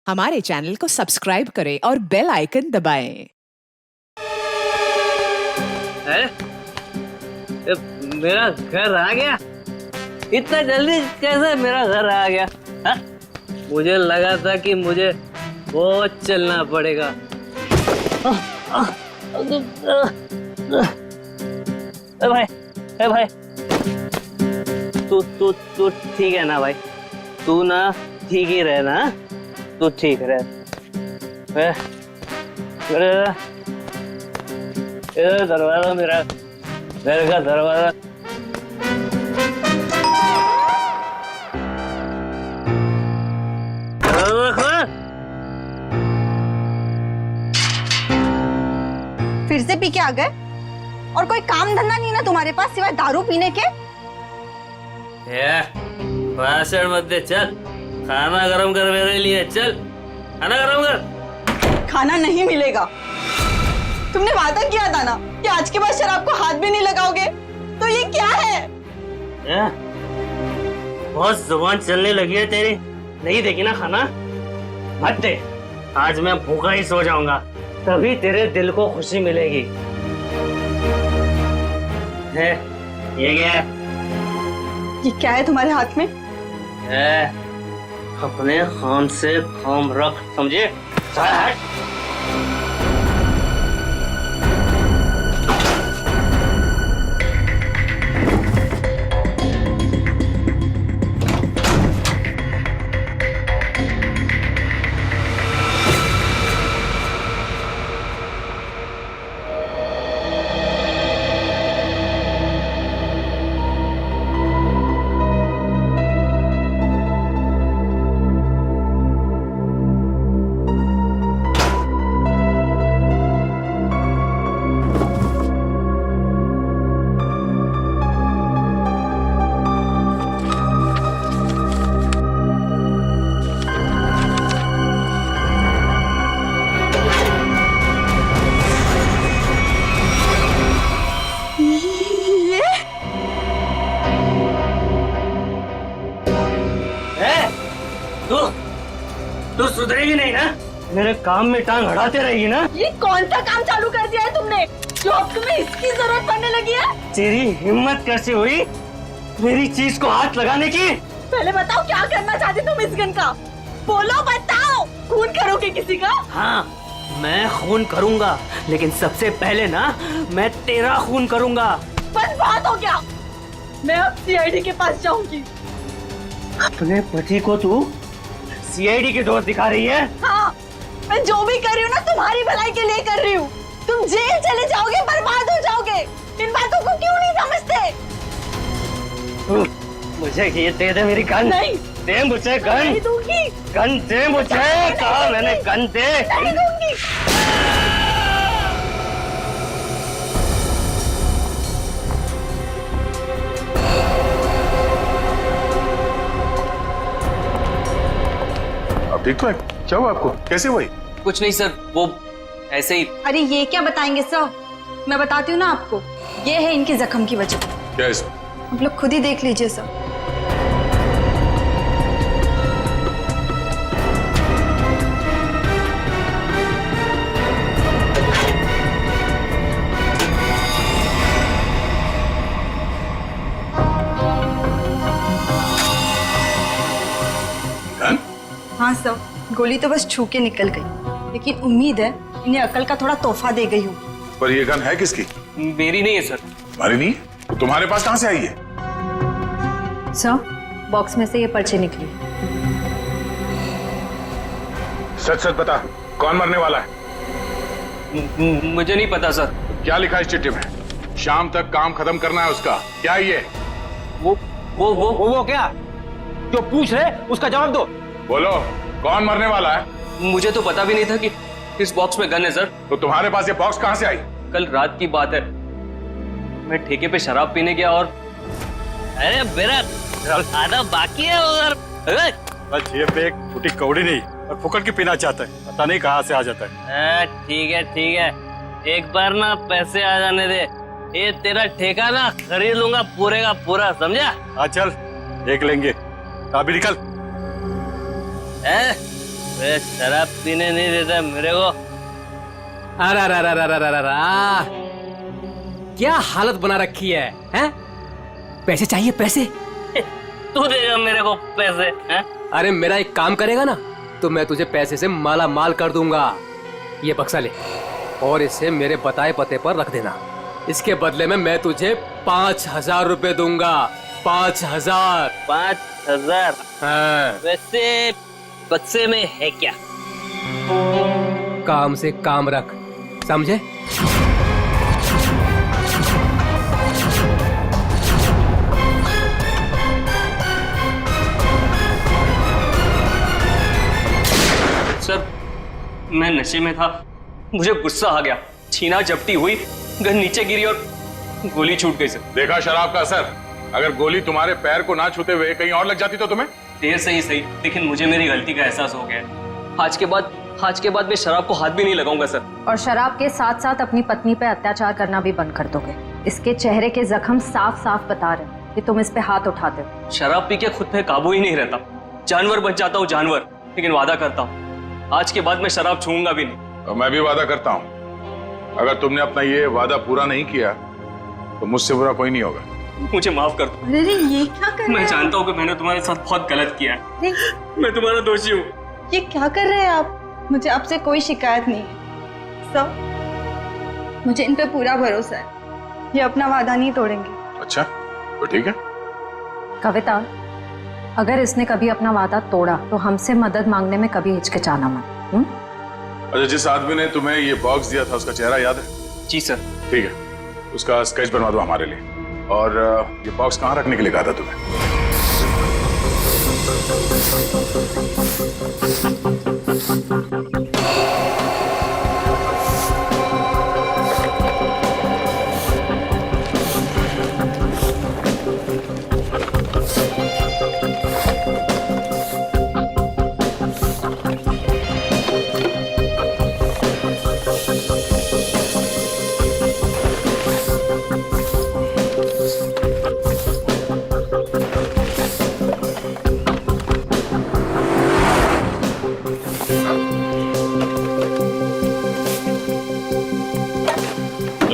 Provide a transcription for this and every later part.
हमारे चैनल को सब्सक्राइब करें और बेल आइकन दबाएं। मेरा घर आ गया? इतना जल्दी कैसे मेरा घर आ गया? हा? मुझे लगा था कि मुझे बहुत चलना पड़ेगा। भाई तू ठीक है ना भाई? तू ना ठीक ही रहे ना? तू ठीक रहे। इधर दरवाजा, मेरा घर का दरवाजा। फिर से पी के आ गए? और कोई काम धंधा नहीं ना तुम्हारे पास सिवाय दारू पीने के? भाषण मत दे, चल खाना गरम कर मेरे लिए। चल खाना गरम कर। खाना नहीं मिलेगा। तुमने वादा किया था ना कि आज के बाद शराब को हाथ भी नहीं लगाओगे, तो ये क्या है? बहुत जुबान चलने लगी है तेरी। नहीं देगी ना खाना? मत दे। आज मैं भूखा ही सो जाऊंगा, तभी तेरे दिल को खुशी मिलेगी। है ये क्या है? ये क्या है तुम्हारे हाथ में? अपने खान से काम रख, समझे? तू सुधरेगी नहीं ना? मेरे काम में टांग अड़ाते रहेगी ना? ये कौन सा काम चालू कर दिया है तुमने जो अब तुम्हें इसकी जरूरत पड़ने लगी है? तेरी हिम्मत कैसे हुई मेरी चीज को हाथ लगाने की? पहले बताओ क्या करना चाहते तुम इस गन का? बोलो, बताओ। खून करोगे किसी का? हाँ, मैं खून करूंगा, लेकिन सबसे पहले ना मैं तेरा खून करूंगा। बस बात हो गया। मैं अब सीआईडी के पास जाऊंगी। अपने पति को तू सीआईडी की दोस्त दिखा रही है? हाँ, मैं जो भी कर रही हूँ ना तुम्हारी भलाई के लिए कर रही हूँ। तुम जेल चले जाओगे, बर्बाद हो जाओगे। इन बातों को क्यों नहीं समझते? मुझे ये दे दे मेरी गन। नहीं दे मुझे गन। नहीं दूंगी। गन दे मुझे। कहा मैंने गन दे। नहीं दूंगी। अब ठीक तो है? क्या हुआ आपको? कैसे हुई? कुछ नहीं सर, वो ऐसे ही। अरे ये क्या बताएंगे सर? मैं बताती हूँ ना आपको। ये है इनके जख्म की वजह। क्या है इसमें? आप लोग खुद ही देख लीजिए सर। गन? हाँ सर, गोली तो बस छू के निकल गई, लेकिन उम्मीद है इन्हें अकल का थोड़ा तोहफा दे गई हूँ। पर ये गन है किसकी? मेरी नहीं है सर। तुम्हारी नहीं? तो तुम्हारे पास कहाँ से आई है? सर, बॉक्स में से ये पर्ची निकली। सच सच बता, कौन मरने वाला है? मुझे नहीं पता सर। क्या लिखा है इस चिट्ठी में? शाम तक काम खत्म करना है उसका। क्या ये? वो क्या जो पूछ रहे उसका जवाब दो। बोलो, कौन मरने वाला है? मुझे तो पता भी नहीं था कि इस बॉक्स में गन है सर। तो तुम्हारे पास ये बॉक्स कहाँ से आई? कल रात की बात है, मैं ठेके पे शराब पीने गया और अरे मेरा खाना बाकी है उधर। बस ये पे एक फूटी कौड़ी नहीं और फुकट की पीना चाहता है, पता नहीं कहाँ से आ जाता है। ठीक है, एक बार ना पैसे आ जाने दे, ये तेरा ठेका ना खरीद लूंगा पूरे का पूरा, समझा? हाँ चल देख लेंगे, अभी निकल। वे शराब पीने नहीं देता मेरे को। अरे अरे अरे अरे अरे अरे, क्या हालत बना रखी है, हैं? पैसे चाहिए, पैसे? तू देगा मेरे को पैसे, हैं? अरे मेरा एक काम करेगा ना तो मैं तुझे पैसे से माला माल कर दूंगा। ये बक्सा ले और इसे मेरे बताए पते पर रख देना। इसके बदले में मैं तुझे 5,000 रुपए दूंगा। 5,000। 5,000? हाँ। वैसे बक्से में है क्या? काम से काम रख, समझे? सर मैं नशे में था, मुझे गुस्सा आ गया, छीना झपटी हुई, गन नीचे गिरी और गोली छूट गई सर। देखा शराब का असर? अगर गोली तुम्हारे पैर को ना छूते हुए कहीं और लग जाती तो तुम्हें? देर से ही सही, लेकिन मुझे मेरी गलती का एहसास हो गया। आज के बाद मैं शराब को हाथ भी नहीं लगाऊंगा सर। और शराब के साथ साथ अपनी पत्नी पे अत्याचार करना भी बंद कर दोगे? इसके चेहरे के जख्म साफ साफ बता रहे हैं कि तुम इस पे हाथ उठाते हो। शराब पी के खुद पे काबू ही नहीं रहता, जानवर बन जाता हूँ जानवर। लेकिन वादा करता हूँ आज के बाद मैं शराब छूऊंगा भी नहीं। और मैं भी वादा करता हूँ अगर तुमने अपना ये वादा पूरा नहीं किया तो मुझसे बुरा कोई नहीं होगा। मुझे माफ कर दो। अरे ये क्या कर रहे मैं हैं? जानता हूँ कि मैंने तुम्हारे साथ बहुत गलत किया है, मैं तुम्हारा दोषी हूँ। ये क्या कर रहे हैं आप? मुझे आपसे कोई शिकायत नहीं है सर, मुझे इन पे पूरा भरोसा है, ये अपना वादा नहीं तोड़ेंगे। अच्छा तो ठीक है। कविता, अगर इसने कभी अपना वादा तोड़ा तो हमसे मदद मांगने में कभी हिचकिचाना मत। अच्छा, जिस आदमी ने तुम्हें ये बॉक्स दिया था उसका चेहरा याद है? जी सर। ठीक है, उसका स्केच बनवा दो हमारे लिए। और ये बॉक्स कहाँ रखने के लिए कहा था तुम्हें?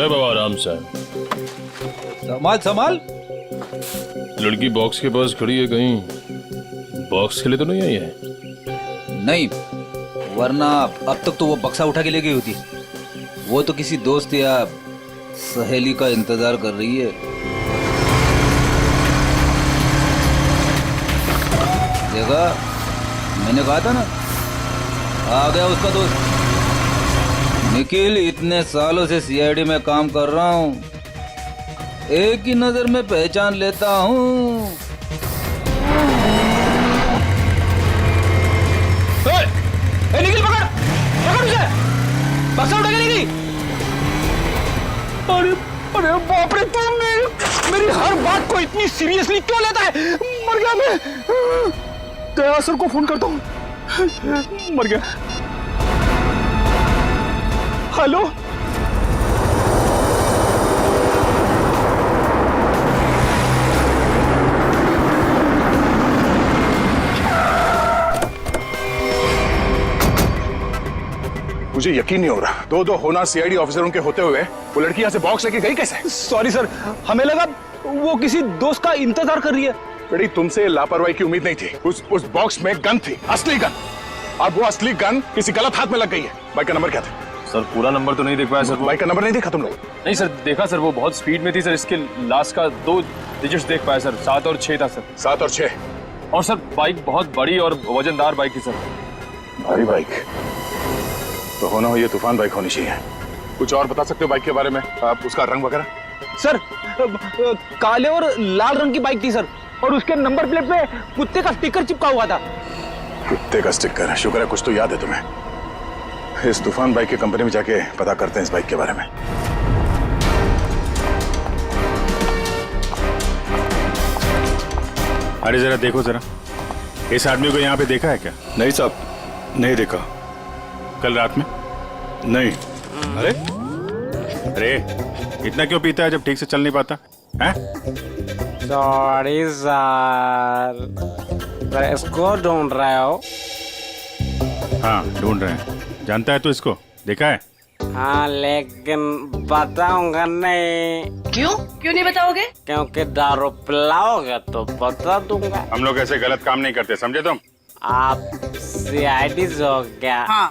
बाबा आराम से। संभाल संभाल। लड़की बॉक्स के पास खड़ी है, कहीं बॉक्स के लिए तो नहीं आई है? नहीं, वरना अब तक तो वो बक्सा उठा के ले गई होती। वो तो किसी दोस्त या सहेली का इंतजार कर रही है। देखा, मैंने कहा था ना, आ गया उसका दोस्त निखिल। इतने सालों से सीआईडी में काम कर रहा हूँ, एक ही नजर में पहचान लेता हूँ। निखिल पकड़ पकड़ उसे, बक्सा उठा के ले गई। अरे अरे बाप रे, तुम मेरी हर बात को इतनी सीरियसली क्यों लेता है? मर गया मैं। दया सर को फोन करता हूँ। मर गया। हेलो, मुझे यकीन नहीं हो रहा, दो होना सीआईडी ऑफिसरों के होते हुए वो लड़की यहाँ से बॉक्स लेके गई कैसे? सॉरी सर, हमें लगा वो किसी दोस्त का इंतजार कर रही है। बेटी, तुमसे लापरवाही की उम्मीद नहीं थी। उस बॉक्स में गन थी, असली गन, और वो असली गन किसी गलत हाथ में लग गई है। बाइक का नंबर क्या था? सर पूरा नंबर तो नहीं देख पाया सर। बाइक का नंबर नहीं देखा तुम लोग? नहीं सर, देखा सर, वो बहुत स्पीड में थी सर। इसके लास्ट का 2 डिजिट्स देख पाया सर, 7 और 6 था सर। 7 और 6? और सर बाइक बहुत बड़ी और वजनदार बाइक थी सर। भारी बाइक तो होना हो, ये तूफान बाइक होनी चाहिए। कुछ और बता सकते हो बाइक के बारे में? आप उसका रंग वगैरह? सर काले और लाल रंग की बाइक थी सर, और उसके नंबर प्लेट पे कुत्ते का स्टिकर चिपका हुआ था। कुत्ते का स्टिकर? शुक्र है कुछ तो याद है तुम्हें। इस तूफान बाइक की कंपनी में जाके पता करते हैं इस बाइक के बारे में। अरे जरा देखो जरा, इस आदमी को यहाँ पे देखा है क्या? नहीं साहब, नहीं देखा। कल रात में? नहीं। अरे अरे इतना क्यों पीता है जब ठीक से चल नहीं पाता है? सॉरी सर, इसको ढूंढ रहे हो? हाँ ढूंढ रहे हैं। जानता है तू इसको? देखा है? हाँ लेकिन बताऊंगा नहीं। क्यों क्यों नहीं बताओगे? क्योंकि दारू पिलाओगे तो बता दूंगा। हम लोग ऐसे गलत काम नहीं करते, समझे तुम? आप सीआईडी हो क्या? हाँ।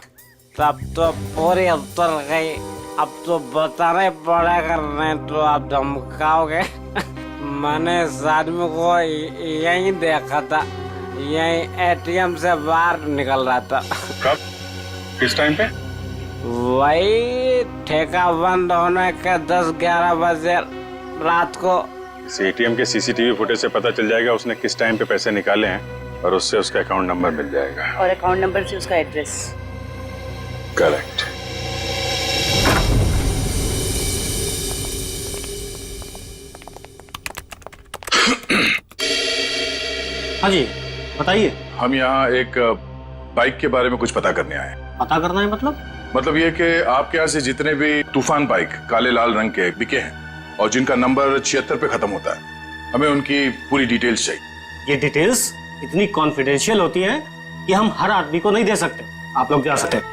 तब तो पूरी उतर गई। अब तो बताना पड़ेगा, नहीं तो आप धमकाओगे। मैंने इस आदमी को यही देखा था, यही एटीएम से बाहर निकल रहा था। कब? किस टाइम पे? वही ठेका बंद होने के 10-11 बजे रात को। इस एटीएम के सीसीटीवी फुटेज से पता चल जाएगा उसने किस टाइम पे पैसे निकाले हैं और उससे उसका अकाउंट नंबर मिल जाएगा। और अकाउंट नंबर से उसका एड्रेस। करेक्ट। हाँ जी बताइए। हम यहाँ एक बाइक के बारे में कुछ पता करने आए हैं। पता करना है मतलब ये कि आपके यहाँ से जितने भी तूफान बाइक काले लाल रंग के बिके हैं और जिनका नंबर 76 पे खत्म होता है, हमें उनकी पूरी डिटेल्स चाहिए। ये डिटेल्स इतनी कॉन्फिडेंशियल होती हैं कि हम हर आदमी को नहीं दे सकते। आप लोग जा सकते हैं।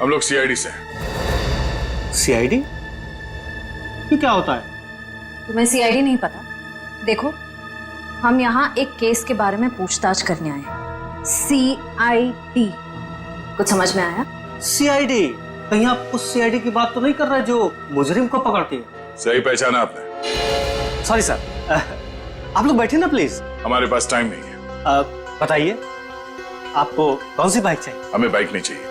हम लोग सीआईडी से हैं। सीआईडी? ये क्या होता है? तुम्हें सीआईडी नहीं पता? देखो, हम यहाँ एक केस के बारे में पूछताछ करने आए हैं। सीआईडी कुछ समझ में आया? सीआईडी? कहीं आप उस सीआईडी की बात तो नहीं कर रहे जो मुजरिम को पकड़ती है? सही पहचाना आपने। सॉरी सर, आप लोग बैठे ना प्लीज। हमारे पास टाइम नहीं है। बताइए आपको कौन सी बाइक चाहिए? हमें बाइक नहीं चाहिए,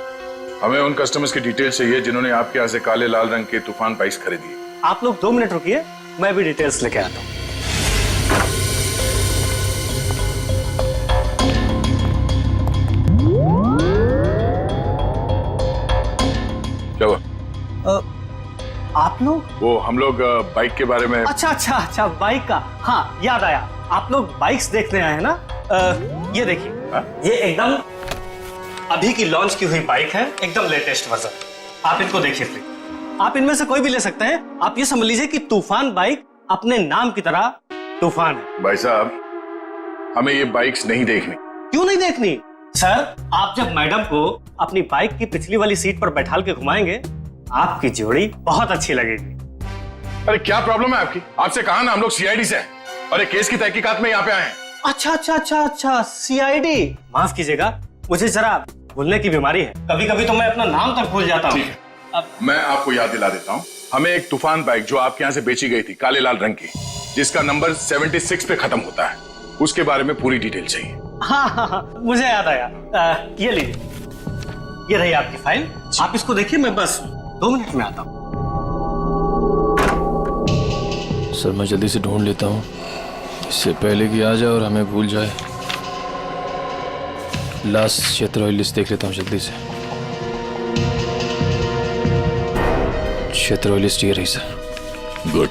हमें उन कस्टमर्स की डिटेल्स चाहिए जिन्होंने आपके यहाँ से काले लाल रंग के तूफान बाइक्स खरीदी। आप लोग 2 मिनट रुकिए, मैं भी डिटेल्स लेके आता हूँ। क्या हुआ? आप लोग? वो हम लोग बाइक के बारे में। अच्छा बाइक का। हाँ याद आया, आप लोग बाइक्स देखने आए हैं ना? ये देखिए, ये एकदम अभी की लॉन्च की हुई बाइक है, एकदम लेटेस्ट वर्जन। आप इनको देखिए प्लीज। आप इनमें से कोई भी ले सकते हैं। आप ये समझ लीजिए कि तूफान बाइक अपने नाम की तरह तूफान है। भाई साहब, हमें ये बाइक्स नहीं देखनी। क्यों नहीं देखनी? सर, आप जब मैडम को अपनी बाइक की पिछली वाली सीट पर बैठाल के घुमाएंगे, आपकी जोड़ी बहुत अच्छी लगेगी। अरे क्या प्रॉब्लम है आपकी? आपसे कहा ना हम लोग सीआईडी से हैं और एक केस की तहकीकात में यहाँ पे आए हैं। अच्छा सीआईडी। माफ कीजिएगा, मुझे जरा भूलने की बीमारी है। कभी कभी तो मैं अपना नाम तक भूल जाता हूँ। मैं आपको याद दिला देता हूँ। हमें एक तूफान बाइक जो आपके यहाँ से बेची गई थी काले लाल रंग की, जिसका नंबर 76 पे खत्म होता है, उसके बारे में पूरी डिटेल चाहिए। हाँ, मुझे याद आया। ये लीजिए, ये रही आपकी फाइल। आप इसको देखिए, मैं बस 2 मिनट में आता हूँ। सर मैं जल्दी से ढूंढ लेता हूँ, इससे पहले कि आ जाए और हमें भूल जाए। लास्ट क्षेत्र लिस्ट देख लेता हूँ जल्दी से। क्षेत्र लिस्ट ये रही सर। गुड।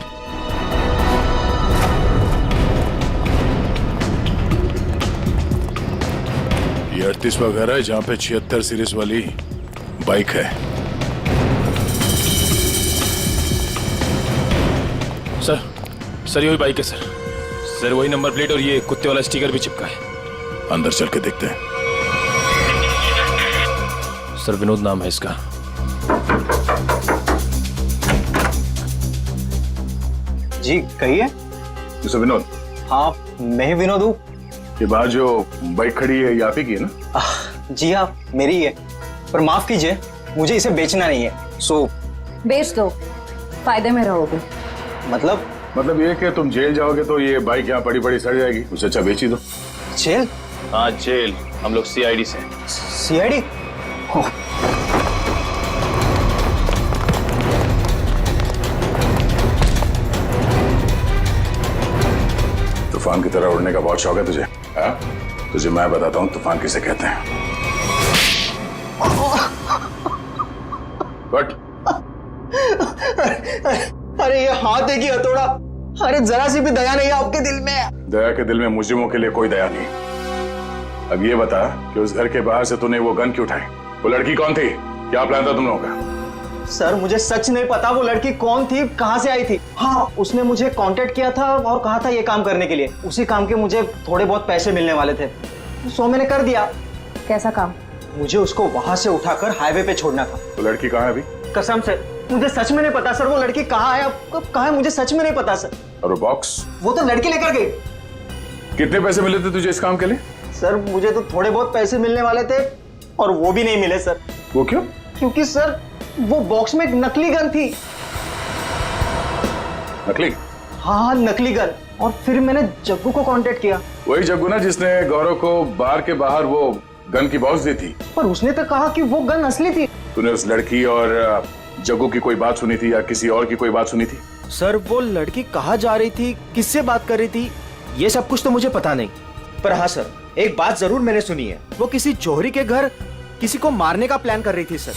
ये 38वां घर है जहाँ पे 76 सीरीज वाली बाइक है। सर ये वही बाइक है सर, वही नंबर प्लेट और ये कुत्ते वाला स्टिकर भी चिपका है। अंदर चल के देखते हैं। सर विनोद नाम है इसका। जी कहिए। मिस्टर विनोद? हाँ मैं ही विनोद हूँ। ये बाहर जो बाइक खड़ी है ये आप ही की है ना? जी हाँ मेरी ही है, पर माफ कीजिए मुझे इसे बेचना नहीं है। सो बेच दो, फायदे में रहोगे। मतलब ये कि तुम जेल जाओगे तो ये बाइक यहाँ पड़ी पड़ी सड़ जाएगी, उससे अच्छा बेच ही दो। जेल? हाँ जेल। हम लोग सीआईडी से। सीआईडी? तूफान की तरह उड़ने का बहुत शौक है तुझे? हाँ? तुझे मैं बताता हूँ तूफान किसे कहते हैं। बट अरे ये हाथ है कि हथौड़ा? अरे जरा सी भी दया नहीं है आपके दिल में? दया के दिल में मुजरिमों के लिए कोई दया नहीं। अब ये बता कि उस घर के बाहर से तूने वो गन क्यों उठाई? वो लड़की कौन थी? क्या प्लान था तुम लोगों का? सर मुझे सच नहीं पता वो लड़की कौन थी, कहाँ से आई थी। हाँ उसने मुझे कांटेक्ट किया था और कहा था ये काम करने के लिए। उसी काम के मुझे थोड़े बहुत पैसे मिलने वाले थे, सो मैंने कर दिया। कैसा काम? मुझे उसको वहां से उठाकर हाईवे पे छोड़ना था। तो लड़की कहाँ है अभी? कसम से मुझे सच में नहीं पता सर, वो लड़की कहाँ है, अब कब कहाँ है, मुझे सच में नहीं पता सर। और वो बॉक्स? वो तो लड़की लेकर गई। कितने पैसे मिले थे तुझे इस काम के लिए? सर मुझे तो थोड़े बहुत पैसे मिलने वाले थे और वो भी नहीं मिले सर। वो क्यों? क्योंकि सर वो बॉक्स में एक नकली गन थी। नकली? हाँ नकली गन। और फिर मैंने जग्गू को कांटेक्ट किया। वही जग्गू ना जिसने गौरव को बार के बाहर वो गन की बॉक्स दी थी। पर उसने तो कहा कि वो गन असली थी। तूने उस लड़की और जग्गू की कोई बात सुनी थी या किसी और की कोई बात सुनी थी? सर वो लड़की कहाँ जा रही थी, किससे बात कर रही थी, ये सब कुछ तो मुझे पता नहीं। पर हाँ सर, एक बात जरूर मैंने सुनी है, वो किसी जौहरी के घर किसी को मारने का प्लान कर रही थी सर।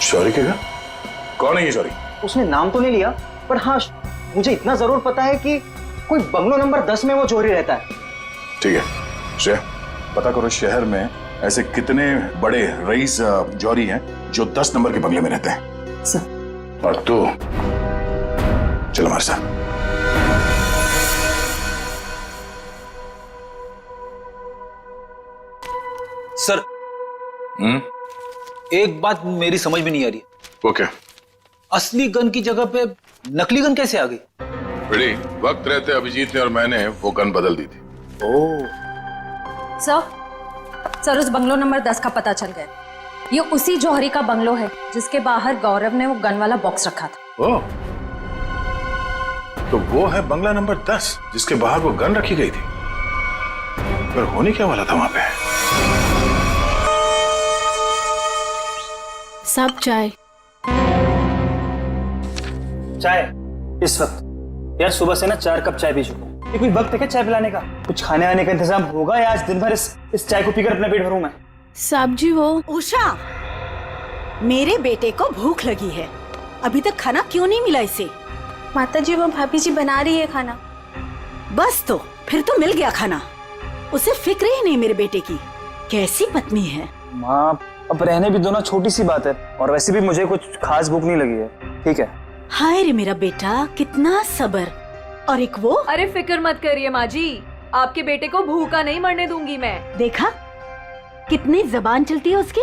जौहरी के घर? कौन है ये जौहरी? उसने नाम तो नहीं लिया, पर हाँ मुझे इतना जरूर पता है कि कोई बंगलो नंबर 10 में वो जौहरी रहता है। ठीक है श्रेया, पता करो शहर में ऐसे कितने बड़े रईस जौहरी हैं जो 10 नंबर के बंगले में रहते हैं। सर। और तू चलो हमारे साथ। सर एक बात मेरी समझ में नहीं आ रही। वो क्या? असली गन की जगह पे नकली गन कैसे आ गई? बेटी, वक्त रहते अभिजीत ने और मैंने वो गन बदल दी थी। सर उस बंगलो नंबर 10 का पता चल गया। ये उसी जौहरी का बंगलो है जिसके बाहर गौरव ने वो गन वाला बॉक्स रखा था। ओह, तो वो है बंगला नंबर 10 जिसके बाहर वो गन रखी गई थी। पर होने क्या वाला था वहां पे? सब चाय इस वक्त? यार सुबह से ना 4 कप चाय पी चुका हूँ। ये कोई वक्त है क्या चाय पिलाने का? कुछ खाने आने का इंतजाम होगा या आज दिन भर इस चाय को पीकर अपना पेट भरूं मैं? साहब जी वो उषा, मेरे बेटे को भूख लगी है, अभी तक खाना क्यों नहीं मिला इसे? माता जी वो भाभी जी बना रही है खाना। बस तो फिर तो मिल गया खाना। उसे फिक्र ही नहीं मेरे बेटे की। कैसी पत्नी है। माँ अब रहने भी दो ना, छोटी सी बात है, और वैसे भी मुझे कुछ खास भूख नहीं लगी है। ठीक है। हाय रे मेरा बेटा, कितना सब्र। और एक वो। अरे फिक्र मत करिए माँ जी, आपके बेटे को भूखा नहीं मरने दूंगी मैं। देखा कितनी जबान चलती है उसकी।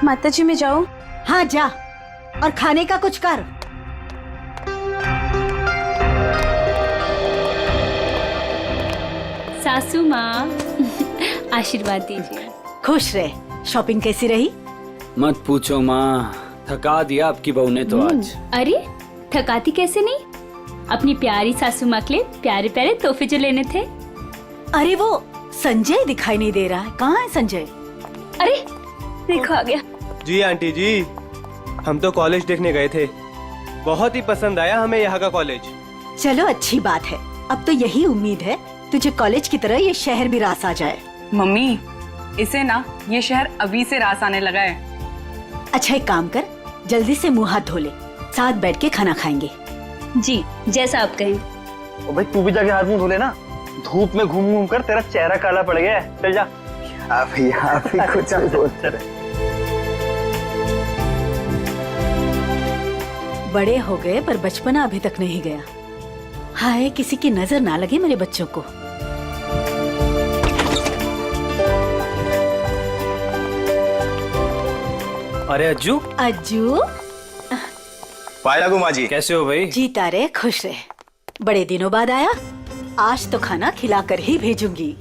माता जी मैं जाऊँ? हाँ जा, और खाने का कुछ कर। सासू माँ आशीर्वाद दीजिए। खुश रहे। शॉपिंग कैसी रही? मत पूछो माँ, थका दिया आपकी बहू ने तो आज। अरे थकाती कैसे नहीं, अपनी प्यारी सासू माँ के लिए प्यारे प्यारे तोहफे जो लेने थे। अरे वो संजय दिखाई नहीं दे रहा है, कहाँ है संजय? अरे देखो आ गया। जी आंटी जी, हम तो कॉलेज देखने गए थे, बहुत ही पसंद आया हमें यहाँ का कॉलेज। चलो अच्छी बात है। अब तो यही उम्मीद है तुझे कॉलेज की तरह ये शहर भी रास आ जाए। मम्मी, इसे ना ये शहर अभी से रास आने लगा है। अच्छा एक काम कर, जल्दी से मुंह हाथ धो ले, साथ बैठ के खाना खाएंगे। जी जैसा आप कहें। ओ भाई तू भी जाके हाथ मुंह धो ले ना, धूप में घूम घूम कर तेरा चेहरा काला पड़ गया है। चल जा। आप ही कुछ बोलते रहे। बड़े हो गए पर बचपना अभी तक नहीं गया। हाय किसी की नजर ना लगे मेरे बच्चों को। अरे अज्जू। अज्जू पाए लागू माँ जी, कैसे हो भाई? जीता रहे, खुश रहे। बड़े दिनों बाद आया, आज तो खाना खिलाकर ही भेजूंगी।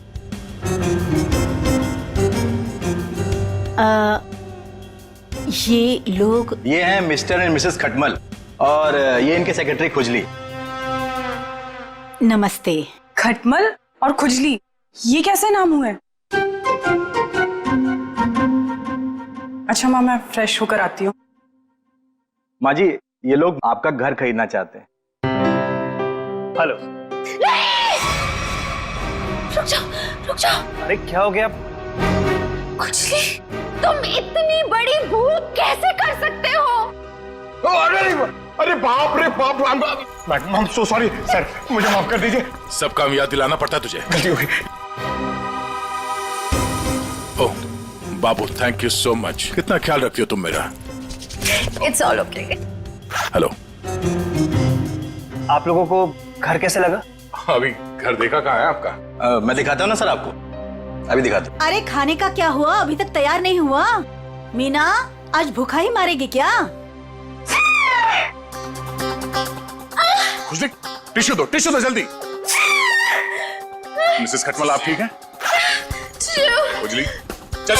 ये लोग? ये हैं मिस्टर एंड मिसेस खटमल, और ये इनके सेक्रेटरी खुजली। नमस्ते। खटमल और खुजली, ये कैसे नाम हुए? अच्छा माँ, मैं फ्रेश होकर आती हूँ। माँ जी ये लोग आपका घर खरीदना चाहते हैं। हेलो। रुक जाओ। अरे क्या हो गया? खुजली, तुम इतनी बड़ी भूख कैसे कर सकते हो? अरे बाप रे बाप, I am so sorry sir, मुझे माफ कर दीजिए। सब काम याद दिलाना पड़ता तुझे। गलती हो गई। ओह बाबू, थैंक यू सो मच। कितना ख्याल रखती हो तुम मेरा। It's all okay. हेलो। आप लोगों को घर कैसे लगा? अभी घर देखा कहाँ है आपका? मैं दिखाता हूँ ना सर आपको। अभी दिखाता हूँ। अरे खाने का क्या हुआ? अभी तक तैयार नहीं हुआ। मीना आज भूखा ही मारेगी क्या? खुशली टिश्यू दो जल्दी। मिसेस खटमल आप ठीक हैं? खुजली चल।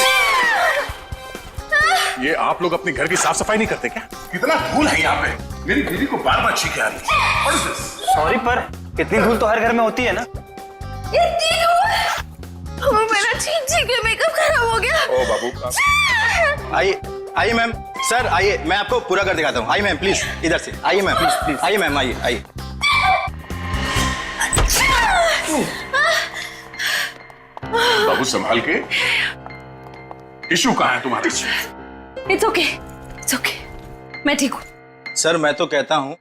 ये आप लोग अपने घर की साफ सफाई नहीं करते क्या? कितना धूल है यहाँ पे। मेरी बीवी को बार बार छींके आ रही है। What is this? सॉरी पर इतनी धूल तो हर घर में होती है ना। मेरा चीची के मेकअप खराब हो गया। ओ बाबू आइए मैम। सर आइए, मैं आपको पूरा कर दिखाता हूँ। आइए मैम प्लीज, इधर से आइए मैम प्लीज। आइए मैम, आइए। बाबू संभाल के। टिश्यू कहाँ है तुम्हारे? इट्स ओके, मैं ठीक हूँ। सर मैं तो कहता हूँ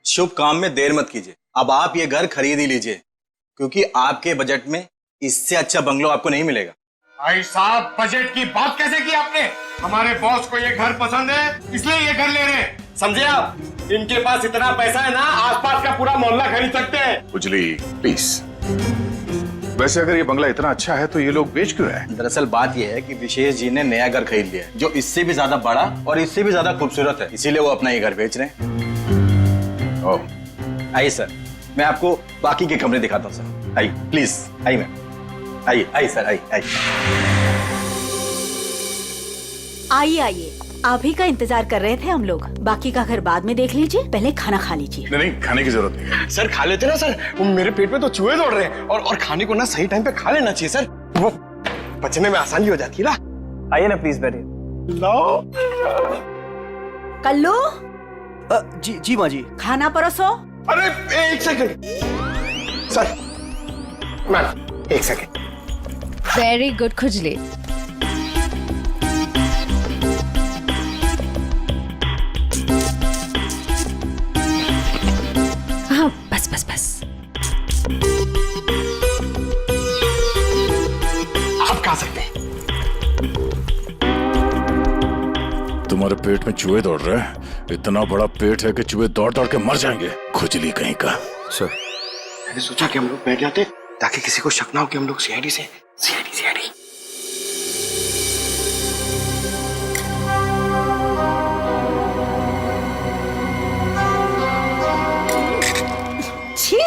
शुभ काम में देर मत कीजिए। अब आप ये घर खरीद ही लीजिए, क्योंकि आपके बजट में इससे अच्छा बंगलो आपको नहीं मिलेगा। भाई साहब, बजट की बात कैसे की आपने? हमारे बॉस को ये घर पसंद है, इसलिए ये घर ले रहे हैं, समझे आप? इनके पास इतना पैसा है ना, आसपास का पूरा मोहल्ला खरीद सकते हैं। खुजली प्लीज। वैसे अगर ये बंगला इतना अच्छा है तो ये लोग बेच क्यों रहे हैं? दरअसल बात यह है कि विशेष जी ने नया घर खरीद लिया है, जो इससे भी ज्यादा बड़ा और इससे भी ज्यादा खूबसूरत है, इसीलिए वो अपना ये घर बेच रहे हैं। ओह। आइए सर, मैं आपको बाकी के कमरे दिखाता हूँ सर। आइए प्लीज, आइए मैम, आइए सर, आइए। आइए, आप ही का इंतजार कर रहे थे हम लोग। बाकी का घर बाद में देख लीजिए, पहले खाना खा लीजिए। नहीं, खाने की जरूरत नहीं है। सर खा लेते ना सर, मेरे पेट में तो चूहे दौड़ रहे हैं, और खाने को ना सही टाइम पे खा लेना चाहिए सर, वो पचने में आसानी हो जाती है ना। आइए ना प्लीज बैठिए। लो कल्लू। जी माँ जी। खाना परोसो। अरे एक सेकंड सर, मैम एक सेकंड। वेरी गुड खुजली। हाँ बस। आप खा सकते हैं। तुम्हारे पेट में चूहे दौड़ रहे हैं? इतना बड़ा पेट है कि चूहे दौड़ दौड़ के मर जाएंगे। खुजली कहीं का। सर मैंने सोचा कि हम लोग बैठ जाते ताकि किसी को शक ना हो कि हम लोग सीआईडी से। छी!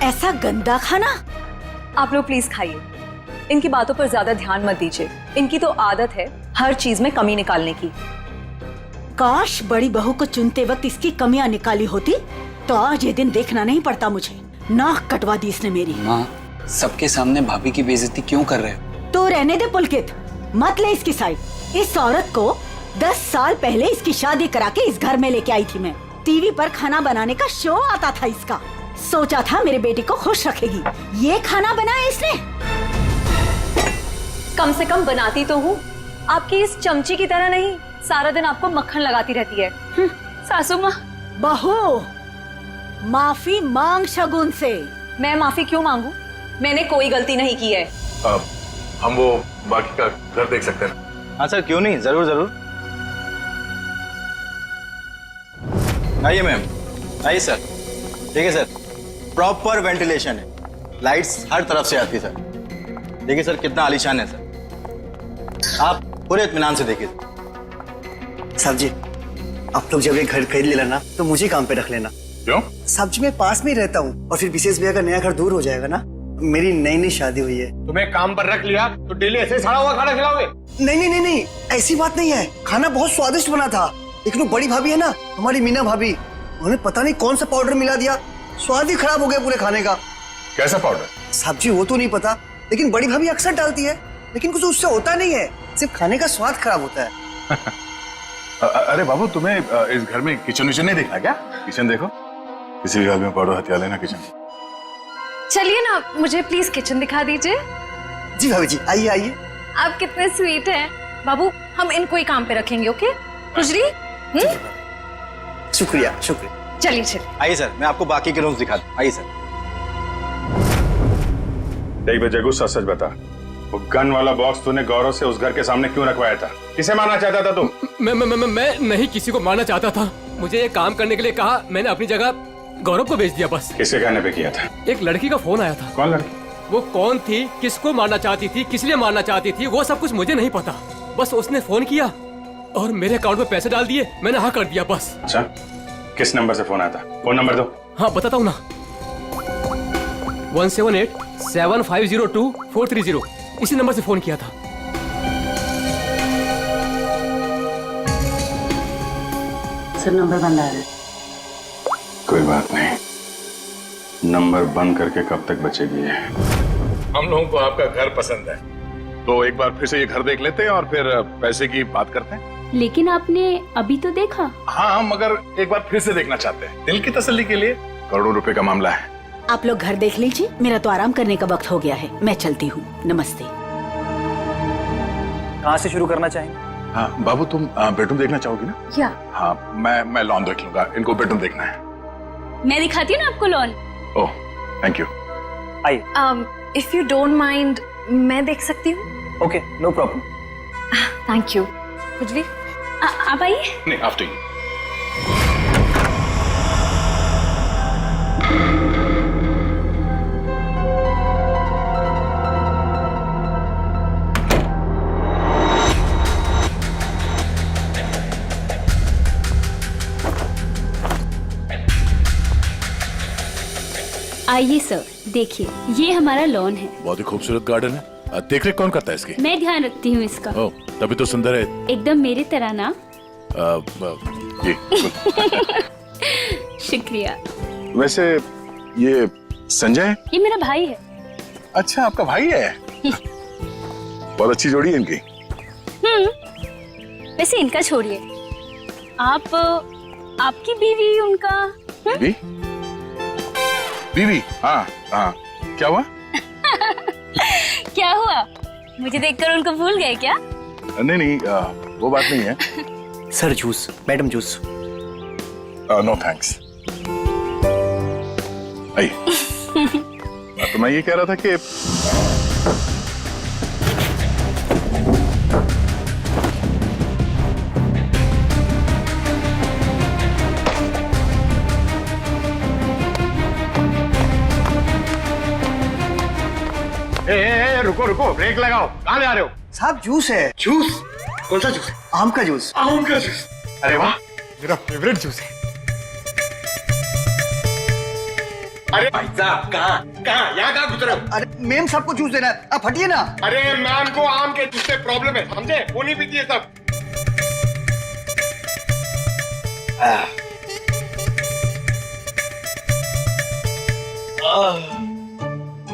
ऐसा गंदा खाना। आप लोग प्लीज खाइए, इनकी बातों पर ज्यादा ध्यान मत दीजिए। इनकी तो आदत है हर चीज में कमी निकालने की। काश बड़ी बहू को चुनते वक्त इसकी कमियां निकाली होती तो आज ये दिन देखना नहीं पड़ता मुझे। नाक कटवा दी इसने मेरी। माँ, सबके सामने भाभी की बेइज्जती क्यों कर रहे हो? तो रहने दे पुलकित, मत ले इसकी साइड। इस औरत को 10 साल पहले इसकी शादी करा के इस घर में लेके आई थी मैं। टीवी पर खाना बनाने का शो आता था इसका। सोचा था मेरे बेटे को खुश रखेगी, ये खाना बनाया इसने। कम से कम बनाती तो हूँ, आपकी इस चमची की तरह नहीं सारा दिन आपको मक्खन लगाती रहती है। सासू माँ। बहू, माफी मांग शगुन से। मैं माफी क्यों मांगू? मैंने कोई गलती नहीं की है। हम वो बाकी का घर देख सकते हैं? हाँ सर, क्यों नहीं, जरूर। आइए मैम, आइए सर। ठीक है सर, प्रॉपर वेंटिलेशन है, लाइट्स हर तरफ से आती है सर। देखिए सर कितना आलीशान है सर, आप पूरे इत्मीनान से देखिए। साहब जी, आप लोग जब ये घर खरीद लेना ना तो मुझे काम पे रख लेना। क्यों? साहब जी मैं पास में ही रहता हूँ, और फिर विशेष भैया का नया घर दूर हो जाएगा ना। मेरी नई शादी हुई है। तुम्हें काम पर रख लिया तो डेली ऐसे सड़ा हुआ खाना खिलाओगे? नहीं, ऐसी बात नहीं है। खाना बहुत स्वादिष्ट बना था, लेकिन वो बड़ी भाभी है ना, हमारी मीना भाभी, उन्होंने पता नहीं कौन सा पाउडर मिला दिया, स्वाद ही खराब हो गया पूरे खाने का। कैसा पाउडर? साहब जी वो तो नहीं पता, लेकिन बड़ी भाभी अक्सर डालती है, लेकिन कुछ उससे होता नहीं है, सिर्फ खाने का स्वाद खराब होता है। अरे बाबू, तुम्हें इस घर में किचन विचन नहीं देखना क्या? किचन देखो, किसी भी घर में पाउडर हथिया लेना किचन। चलिए ना, मुझे प्लीज किचन दिखा दीजिए। जी भाभी जी, आइए। आप कितने स्वीट हैं बाबू। हम इनको ही काम पे रखेंगे, ओके? खुजली। शुक्रिया। चलिए। आइए सर, मैं आपको बाकी के रूम्स दिखा दूं। आइए सर। देख बे जगू, सच बता, वो गन वाला बॉक्स तूने गौरव से उस घर के सामने क्यों रखवाया था? किसे मारना चाहता था तुम? मैं नहीं किसी को मारना चाहता था। मुझे ये काम करने के लिए कहा, मैंने अपनी जगह गौरव को भेज दिया बस। किसके कहने पे किया था? एक लड़की का फोन आया था। कौन लड़की? वो कौन थी, किसको मारना चाहती थी, किस लिए मारना चाहती थी, वो सब कुछ मुझे नहीं पता। बस उसने फोन किया और मेरे अकाउंट में पैसे डाल दिए, मैंने हाँ कर दिया बस। अच्छा, किस नंबर से फोन आया था? फोन नंबर दो। हाँ बताता हूँ ना, 1787502430, इसी नंबर से फोन किया था। सर नंबर बंद आ रहा है। कोई बात नहीं, नंबर बंद करके कब तक बचेगी ये? हम लोगों को आपका घर पसंद है, तो एक बार फिर से ये घर देख लेते हैं और फिर पैसे की बात करते हैं। लेकिन आपने अभी तो देखा। हाँ, मगर एक बार फिर से देखना चाहते हैं, दिल की तसल्ली के लिए। करोड़ों रुपए का मामला है। आप लोग घर देख लीजिए, मेरा तो आराम करने का वक्त हो गया है, मैं चलती हूँ। नमस्ते। कहाँ से शुरू करना चाहेंगे? हाँ बाबू, तुम बेडरूम देखना चाहोगी ना? क्या? हाँ, मैं लॉन देख लूंगा, इनको बेडरूम देखना है। मैं दिखाती हूँ ना आपको लॉन। Oh, thank you. आइए। इफ यू डोंट माइंड, मैं देख सकती हूँ? Okay, no problem. Thank you. खुजली, आप आइए। नहीं, आफ्टर यू। आइए सर, देखिए ये हमारा लॉन है। बहुत ही खूबसूरत गार्डन है। देख रेख कौन करता है इसकी? मैं ध्यान रखती हूँ इसका। ओह, तभी तो सुंदर है। एकदम मेरी तरह ना। ये शुक्रिया। वैसे ये संजय है? ये मेरा भाई है। अच्छा, आपका भाई है? बहुत अच्छी जोड़ी है इनकी। वैसे इनका छोड़िए, आपकी बीवी उनका। बीवी? बीवी? हाँ हाँ, क्या हुआ? क्या हुआ? मुझे देखकर उनको भूल गए क्या? नहीं नहीं, वो बात नहीं है। Sir juice, madam juice. No thanks. आइए। तो मैं ये कह रहा था कि रुको रुको, ब्रेक लगाओ। कहाँ ले आ रहे हो? साहब जूस है। जूस? कौन सा जूस? आम का जूस। आम का जूस? अरे वाह, मेरा फेवरेट जूस है। अरे भाई साहब, कहाँ यहाँ कहाँ गुजरे हो? अरे मेम साहब को जूस देना है, आप हटिए ना। अरे मैम को आम के जूस से प्रॉब्लम है, समझे? वो नहीं पीती है सब।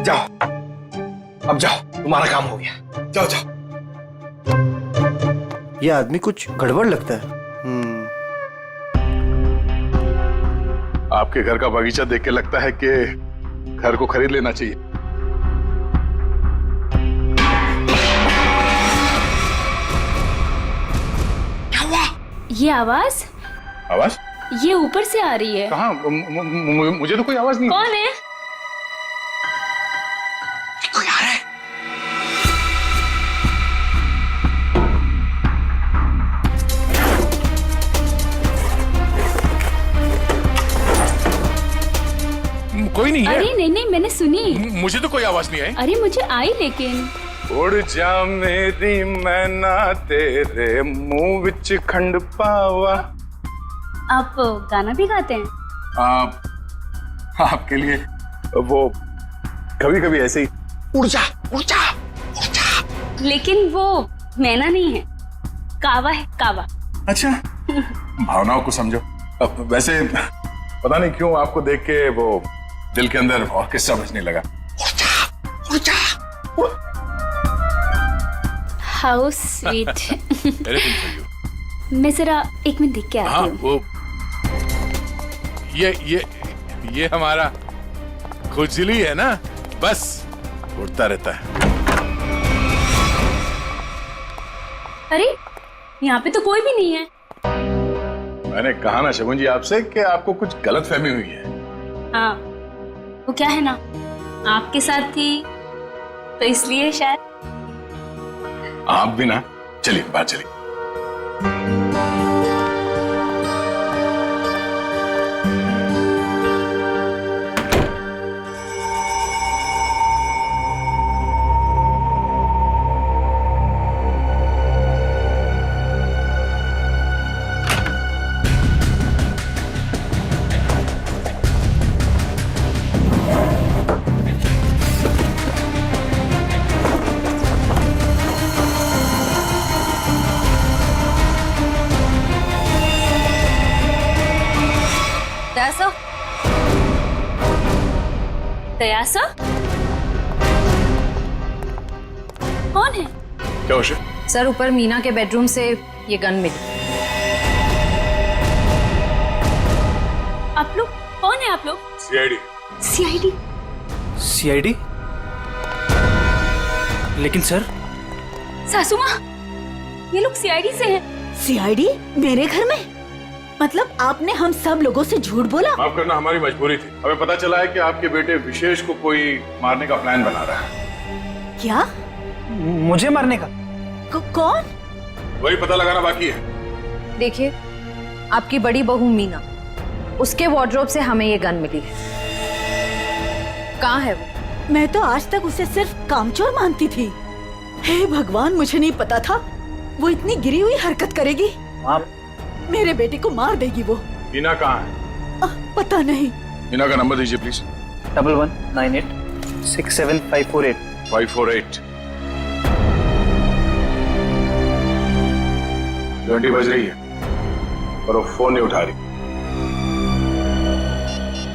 जाओ, अब जाओ, तुम्हारा काम हो गया। जाओ जाओ। ये आदमी कुछ गड़बड़ लगता है। आपके घर का बगीचा देख के लगता है कि घर को खरीद लेना चाहिए। क्या हुआ? ये आवाज? आवाज? ये ऊपर से आ रही है। कहाँ? मुझे तो कोई आवाज नहीं। कौन है? कोई आ रहा है। कोई नहीं है। अरे नहीं नहीं, मैंने सुनी। मुझे तो कोई आवाज नहीं आई। अरे मुझे आई, लेकिन उड़ जा मेरी मैना तेरे मुंह विच खंड पावा। आप गाना भी गाते हैं? आपके लिए वो कभी कभी ऐसे ही। उड़ जा उड़ जा उड़ जा। लेकिन वो मैना नहीं है, कावा है, कावा। अच्छा, भावनाओं को समझो। अब वैसे पता नहीं क्यों आपको देख के वो दिल के अंदर और किस्सा बजने लगा। उड़ जा उड़ जा। How sweet. मैं जरा 1 मिनट देख के आती हूँ। वो ये हमारा खुजली है ना, बस उड़ता रहता है। अरे यहाँ पे तो कोई भी नहीं है। मैंने कहा ना शगुन जी आपसे कि आपको कुछ गलतफहमी हुई है। हाँ, वो क्या है ना, आपके साथ थी तो इसलिए शायद। आप भी ना। चलिए बाहर चलिए। ऐसा? कौन है? क्या उसे? सर ऊपर मीना के बेडरूम से ये गन मिली। आप लोग कौन है? आप लोग सीआईडी। सीआईडी? सीआईडी? लेकिन सर सासू माँ, ये लोग सीआईडी से हैं। सीआईडी मेरे घर में? मतलब आपने हम सब लोगों से झूठ बोला? माफ करना, हमारी मजबूरी थी। हमें पता चला है कि आपके बेटे विशेष को कोई मारने का प्लान बना रहा है। क्या? मुझे मारने का? कौन? वही पता लगाना बाकी है। देखिए, आपकी बड़ी बहू मीना, उसके वार्डरोब से हमें ये गन मिली है। कहाँ है वो? मैं तो आज तक उसे सिर्फ कामचोर मानती थी। हे भगवान, मुझे नहीं पता था वो इतनी गिरी हुई हरकत करेगी। मेरे बेटे को मार देगी वो। मीना कहाँ है? पता नहीं। मीना का नंबर दीजिए प्लीज। 1198 67548 548। घंटी बज रही है और वो फोन नहीं उठा रही।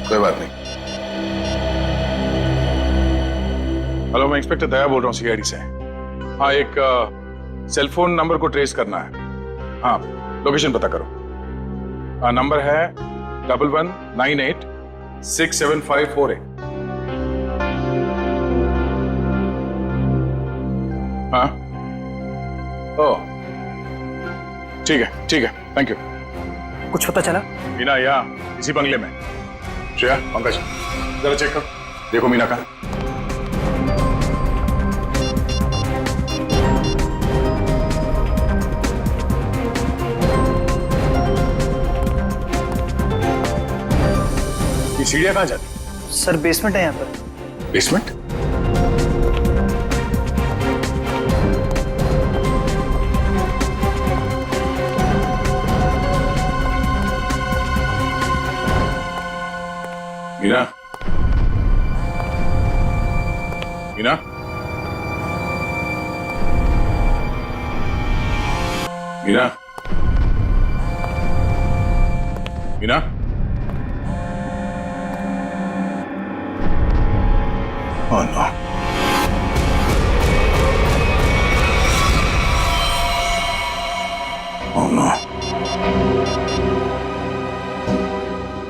कोई बात नहीं। हेलो, मैं इंस्पेक्टर दया बोल रहा हूँ सीआईडी से। हाँ, एक सेल फोन नंबर को ट्रेस करना है। हाँ, लोकेशन पता करो। हाँ, नंबर है 1198 67548। हाँ, ओ ठीक है, ठीक है, थैंक यू। कुछ पता चला? मीना यहाँ इसी बंगले में। श्रेया, पंकज, जरा चेक करो, देखो मीना का। ये सीढ़ियाँ कहाँ जाती? सर बेसमेंट है यहाँ पर। Basement? Meena, Meena, Meena, Meena, oh no. Oh no.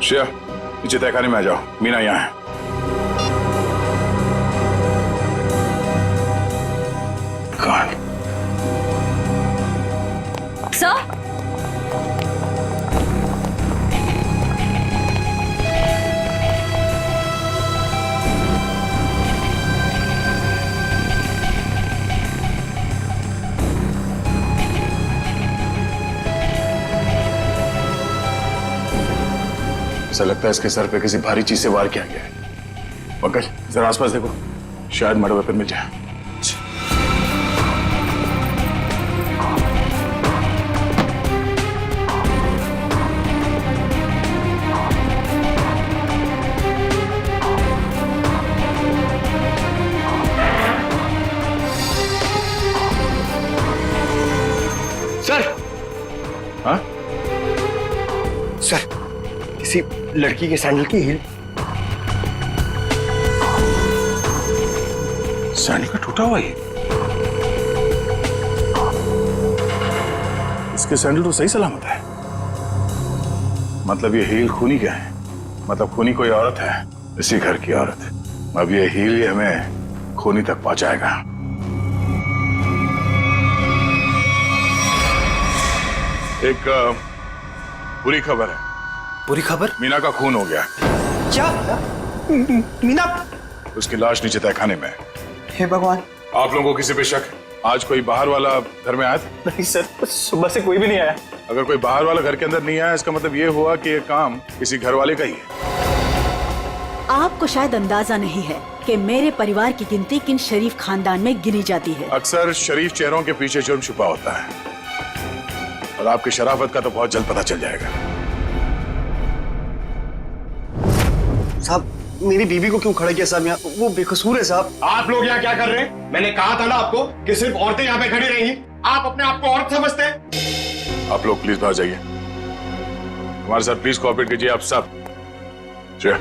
Shreya, नीचे तहखाने में आ जाओ, मीना यहाँ है। God. सर, ऐसा लगता है इसके सर पे किसी भारी चीज से वार किया गया है। पंकज, जरा आसपास देखो, शायद मर्डर वेपन मिल जाए। सर। हाँ? सर, किसी लड़की के सैंडल की हील। सैंडल का टूटा हुआ ही। इसके सैंडल तो सही सलामत है। मतलब ये हील खूनी का है। मतलब खूनी कोई औरत है, इसी घर की औरत। अब ये हील ही हमें खूनी तक पहुंचाएगा। एक बुरी खबर है। बुरी खबर? मीना का खून हो गया। क्या? मीना? उसकी लाश नीचे तहखाने में है। हे भगवान। आप लोगों को किसी पे शक? आज कोई बाहर वाला घर में आया था? नहीं सर, सुबह से कोई भी नहीं आया। अगर कोई बाहर वाला घर के अंदर नहीं आया, इसका मतलब ये हुआ कि ये काम किसी घर वाले का ही है। आपको शायद अंदाजा नहीं है कि मेरे परिवार की गिनती किन शरीफ खानदान में गिनी जाती है। अक्सर शरीफ चेहरों के पीछे जुर्म छुपा होता है, और आपकी शराफत का तो बहुत जल्द पता चल जाएगा। साहब, मेरी बीबी को क्यों खड़ा किया साहब यहाँ? वो बेकसूर है साहब। आप लोग यहाँ क्या कर रहे हैं? मैंने कहा था ना आपको कि सिर्फ औरतें यहाँ पे खड़ी रहेंगी। आप अपने आप को औरत समझते हैं? आप लोग प्लीज बाहर जाइए, हमारे साथ प्लीज कोऑपरेट कीजिए आप सब। श्रेया,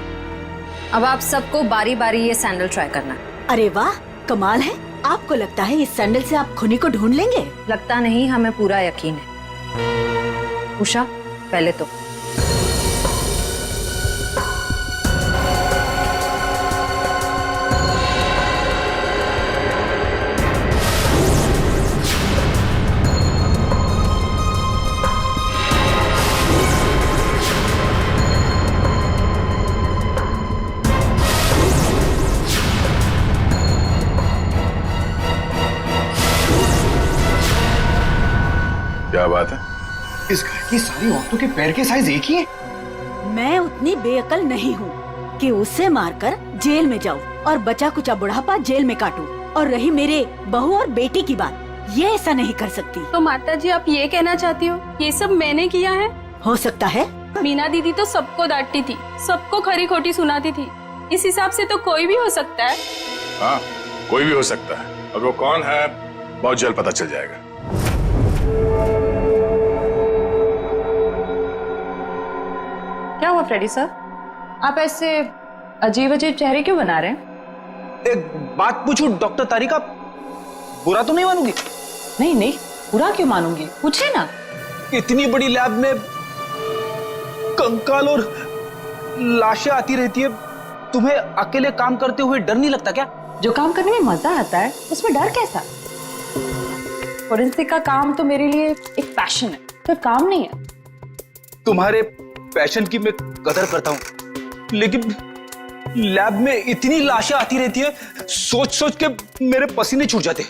अब आप सबको बारी बारी ये सैंडल ट्राई करना है। अरे वाह, कमाल है। आपको लगता है इस सैंडल से आप खुनी को ढूंढ लेंगे? लगता नहीं, हमें पूरा यकीन है। उषा, पहले तो क्या बात है? इस घर की सारी औरतों के पैर के साइज एक ही है। मैं उतनी बेअकल नहीं हूँ कि उसे मारकर जेल में जाऊँ और बचा कुचा बुढ़ापा जेल में काटूं। और रही मेरे बहू और बेटी की बात, ये ऐसा नहीं कर सकती। तो माता जी आप ये कहना चाहती हो ये सब मैंने किया है? हो सकता है। मीना दीदी तो सबको डांटती थी, सबको खरी खोटी सुनाती थी। इस हिसाब से तो कोई भी हो सकता है। हाँ, कोई भी हो सकता है। और वो कौन है बहुत जल्द पता चल जाएगा। क्या हुआ फ्रेडी सर, आप ऐसे अजीब अजीब चेहरे क्यों बना रहे हैं? एक बात पूछूं डॉक्टर तारिका, बुरा तो नहीं मानूंगी? नहीं नहीं, बुरा क्यों मानूंगी, पूछे ना। इतनी बड़ी लैब में कंकाल और लाशें आती रहती है, तुम्हें अकेले काम करते हुए डर नहीं लगता क्या? जो काम करने में मजा आता है उसमें डर कैसा? फोरेंसिक का काम तो मेरे लिए एक पैशन है, तो काम नहीं है। तुम्हारे पैशन की मैं कदर करता हूं, लेकिन लैब में इतनी लाशें आती रहती है, सोच सोच के मेरे पसीने छूट जाते।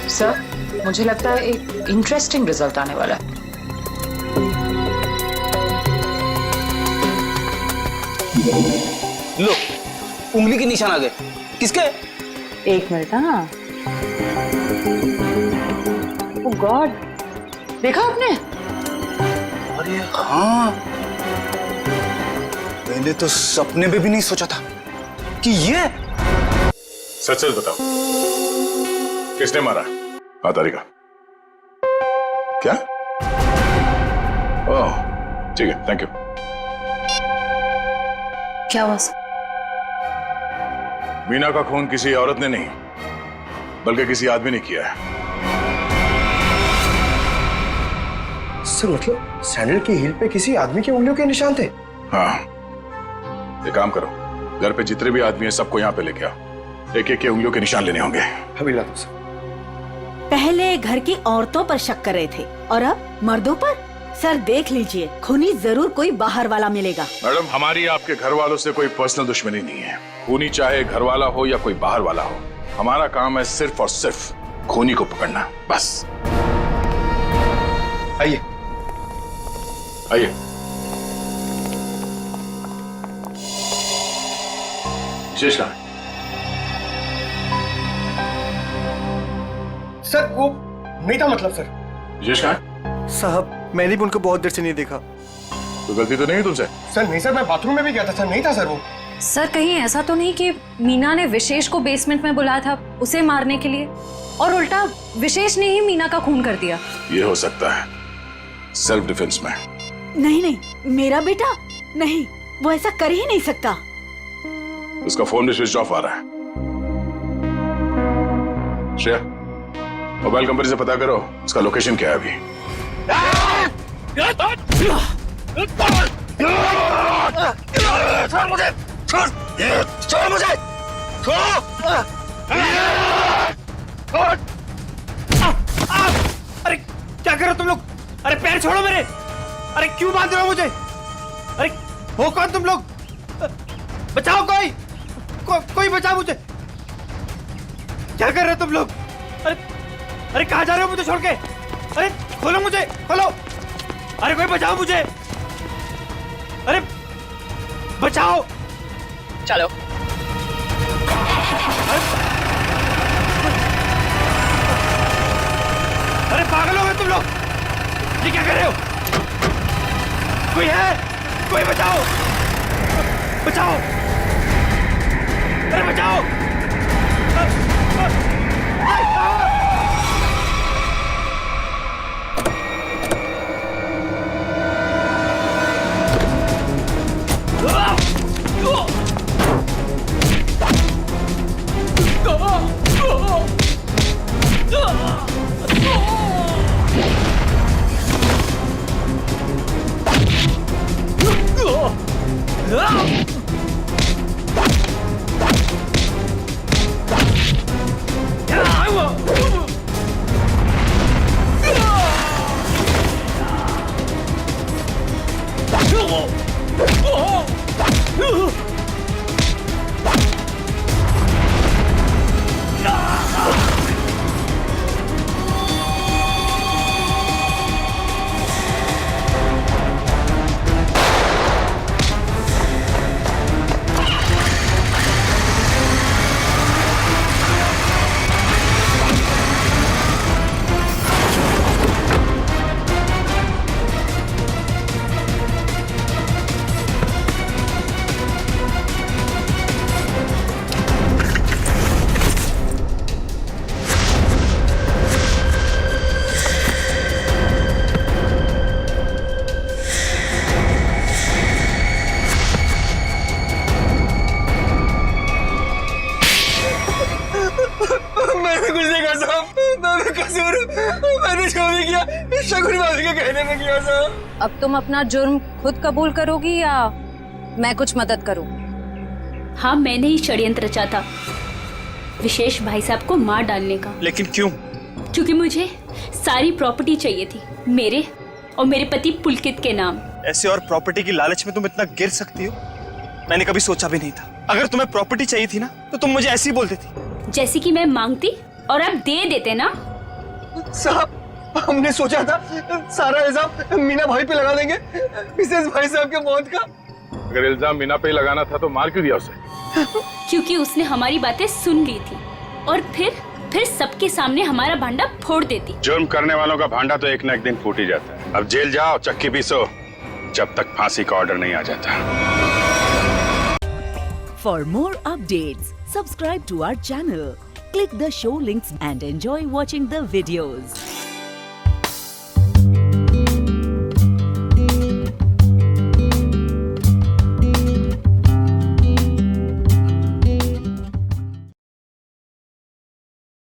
सर, मुझे लगता है एक इंटरेस्टिंग रिजल्ट आने वाला है। लो, उंगली के निशान आ गए। किसके? एक मिनट। हाँ, ओह गॉड, देखा आपने? अरे हाँ, मैंने तो सपने में भी नहीं सोचा था कि ये। सच सच बताओ, किसने मारा? हाँ तारिका, क्या? ओह ठीक है, थैंक यू। क्या हुआ? मीना का खून किसी औरत ने नहीं बल्कि किसी आदमी ने किया है। सर मतलब सैंडल की हील पे किसी आदमी की उंगलियों के निशान थे? हाँ, एक काम करो, घर पे जितने भी आदमी हैं सबको यहाँ पे लेके आओ। एक एक के उंगलियों के निशान लेने होंगे। अभी ला दो सर। पहले घर की औरतों पर शक कर रहे थे और अब मर्दों पर। सर देख लीजिए, खूनी जरूर कोई बाहर वाला मिलेगा। मैडम, हमारी आपके घर वालों से कोई पर्सनल दुश्मनी नहीं है। खूनी चाहे घर वाला हो या कोई बाहर वाला हो, हमारा काम है सिर्फ और सिर्फ खूनी को पकड़ना, बस। आइए आइए। विशेष कहाँ है? सर वो नहीं था, मतलब सर। विशेष कहाँ है? साहब मैंने भी उनको बहुत देर से नहीं देखा। तो गलती तो नहीं है तुमसे? सर नहीं सर, मैं बाथरूम में भी गया था सर, नहीं था सर वो। सर कहीं ऐसा तो नहीं कि मीना ने विशेष को बेसमेंट में बुलाया था उसे मारने के लिए और उल्टा विशेष ने ही मीना का खून कर दिया? ये हो सकता है, सेल्फ डिफेंस में। नहीं नहीं, मेरा बेटा नहीं, वो ऐसा कर ही नहीं सकता। उसका फोन भी स्विच ऑफ आ रहा है। श्रेया, मोबाइल कंपनी से पता करो उसका लोकेशन क्या है अभी। छोड़ मुझे, छोड़, छोड़ मुझे, छोड़, छोड़। अरे क्या कर रहे हो तुम लोग? अरे पैर छोड़ो मेरे। अरे क्यों बांध रहे हो मुझे? अरे हो कौन तुम लोग? बचाओ कोई बचाओ मुझे। क्या कर रहे हो तुम लोग? अरे कहाँ जा रहे हो मुझे छोड़ के? अरे खोलो मुझे, खोलो। अरे कोई बचाओ मुझे। अरे बचाओ। चलो। अरे पागल हो गए तुम लोग? ये क्या कर रहे हो? कोई है? कोई बचाओ, बचाओ। अरे बचाओ। मैंने कुछ नहीं कहा साहब, मैं कसूर मैंने जो भी किया शगुन भाभी के कहने में किया साहब। अब तुम अपना जुर्म खुद कबूल करोगी या मैं कुछ मदद करूं? हाँ, मैंने ही षड्यंत्र रचा था विशेष भाई साहब को मार डालने का। लेकिन क्यों? क्योंकि मुझे सारी प्रॉपर्टी चाहिए थी, मेरे और मेरे पति पुलकित के नाम। ऐसे और प्रॉपर्टी की लालच में तुम इतना गिर सकती हो, मैंने कभी सोचा भी नहीं था। अगर तुम्हें प्रॉपर्टी चाहिए थी ना तो तुम मुझे ऐसे ही बोलती थी। जैसे कि मैं मांगती और आप दे देते ना। साहब हमने सोचा था सारा इल्जाम मीना भाई पे लगा देंगे, मिसेस भाई साहब के मौत का। अगर इल्जाम मीना पे ही लगाना था तो मार क्यों दिया उसे? क्योंकि उसने हमारी बातें सुन ली थी और फिर सबके सामने हमारा भांडा फोड़ देती। जुर्म करने वालों का भांडा तो एक न एक दिन फूट ही जाता है। अब जेल जाओ, चक्की पीसो, जब तक फांसी का ऑर्डर नहीं आ जाता। For more updates, subscribe to our channel, click the show links and enjoy watching the videos.